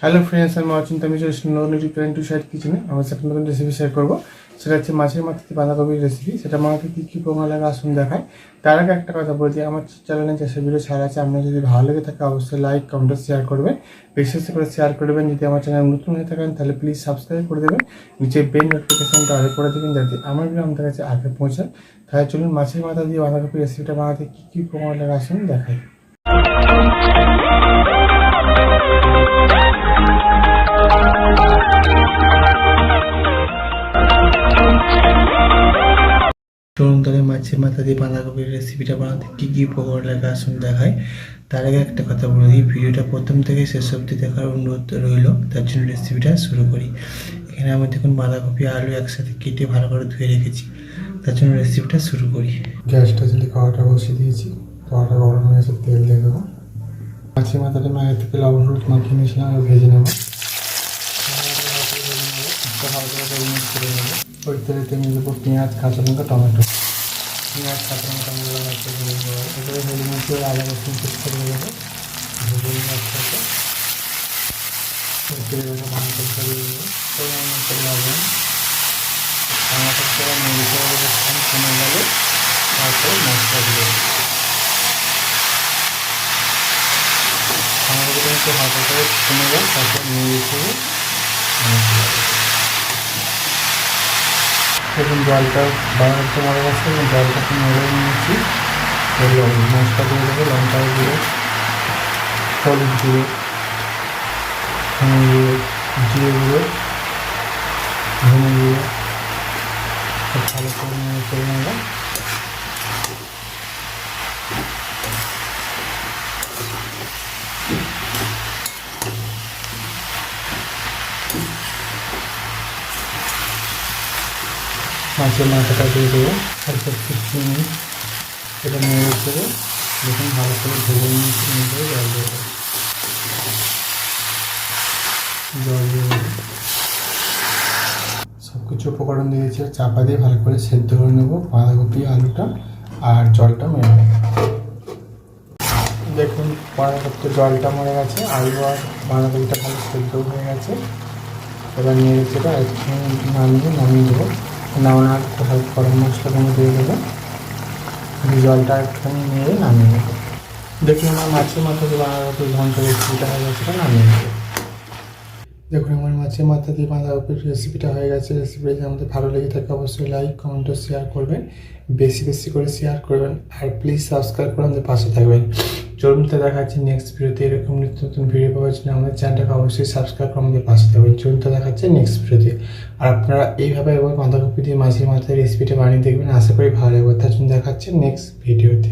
Hello friends, আমি অচিন্তা মিশ্র নতুন plan two side কিচেনে আমার সাথে নতুন রেসিপি শেয়ার করবো। সেটা হচ্ছে মাছের মাথা দিয়ে বাঁধাকপির রেসিপি। সেটা মাথাতে কী কী উপকরণ লাগে আসুন দেখায়। তার আগে একটা কথা বলছি, আমার চ্যানেলে চাষের ভিডিও ছাড়া আছে, আপনার যদি ভালো লেগে থাকে অবশ্যই লাইক কমেন্ট শেয়ার করবেন, বিশেষ করে শেয়ার করবেন। যদি আমার চ্যানেল নতুন হয়ে থাকেন তাহলে প্লিজ সাবস্ক্রাইব করে দেবেন, নিচে বেল নোটিফিকেশনটা অন করে দেবেন যাতে আমার ভিডিও আমাদের কাছে আগে পৌঁছায়। তাহলে চলুন মাছের মাথা দিয়ে বাঁধাকপির রেসিপিটা বানাতে কী কী উপকরণ লাগে আসুন দেখাই। চলুন তাহলে মাছের মাথা দিয়ে বাঁধাকপির রেসিপিটা বানাতে কী কী উপকরণ লাগে আসুন দেখায়। তার আগে একটা কথা বলে দিই, ভিডিওটা প্রথম থেকে শেষ অবধি দেখার অনুরোধ রইল। তার জন্য রেসিপিটা শুরু করি। এখানে আমি দেখুন বাঁধাকপি আলু একসাথে কেটে ভালো করে ধুয়ে রেখেছি। তার জন্য রেসিপিটা শুরু করি। গ্যাসটা যদি কড়াটা বসিয়ে দিয়েছি, কড়াটা গরম হয়ে গেছে, তেল দিয়ে দেবো। মাছের মাথাটা আমি আগে থেকে লবণ হলুদ মাখিয়ে নিয়েছিলাম, ভেজে নেবো। ওই তেলেতে নিয়ে দেবো পেঁয়াজ, কাঁচা লঙ্কা, টমেটো। পেঁয়াজ, কাঁচা লঙ্কা ভেজে নেবো। এবারে হলুদ মরিচের আদা রসুন পেস্ট করে দেবো, ভেজে নিয়ে একসাথে তেলে দেবো। ভাঙতে দিয়ে দেবো পরিমাণ মতো লবণ, টমেটো করে মরিচের অবস্থান কমে গেলে তারপরে মশলা দিয়ে দেবো। আমাদের একটু হালকা করে কমে যায়, তারপর মরিচের দেখুন জলটা বাড়াতে মরে গেছে এবং জলটাকে মেরে নিয়েছি। মশলা দিয়ে দেবো, লঙ্কা দিয়ে, হলুদ দিয়ে, জিরে গুঁড়ো, ধনে গুঁড়ো ভালো করে নেব। মাছের মাথাটা দিয়ে দেবো, তারপর চিনি এটা নেড়ে দেবো। দেখুন ভালো করে ভেজে নিয়েছি, নিয়ে জল দিয়ে দেবো। জল দিয়ে সব কিছু উপকরণ দিয়েছি, চাপা দিয়ে ভালো করে সেদ্ধ করে নেবো বাঁধাকপি আলুটা, আর জলটা মেরে নেবো। দেখুন বাঁধাকপিতে জলটা মরে গেছে, আলু আর বাঁধাকপিটা ভালো সেদ্ধ হয়ে গেছে। এবার নেড়ে চেড়ে নামিয়ে দেবো। নামানোর হালকা গরম মশলা দিয়ে দেবো, জলটা একটুখানি নিয়ে নামিয়ে নেবো। দেখুন আমার মাছের মাথা দিয়ে বাঁধাকপির ঘন্টা রেসিপিটা হয়ে গেছে, নামিয়ে নেবো। দেখুন আমার মাছের মাথা দিয়ে বাঁধাকপির রেসিপিটা হয়ে গেছে। রেসিপিটা যদি আমাদের ভালো লেগে থাকে অবশ্যই লাইক কমেন্ট ও শেয়ার করবেন, বেশি বেশি করে শেয়ার করবেন, আর প্লিজ সাবস্ক্রাইব করে আমাদের পাশে থাকবেন। চলুন তো দেখাচ্ছি নেক্সট ভিডিওতে। এরকম নিত্য নতুন ভিডিও পাওয়ার জন্য আমাদের চ্যানেলটাকে অবশ্যই সাবস্ক্রাইব করে আমাদের পাশে থাকবেন। চলুন তো দেখাচ্ছে নেক্সট ভিডিওতে। আর আপনারা এইভাবে একবার বাঁধাকপি দিয়ে মাছের মাথায় রেসিপিটা বানিয়ে দেখবেন, আশা করি ভালো লাগবে। তার জন্য দেখাচ্ছে নেক্সট ভিডিওতে।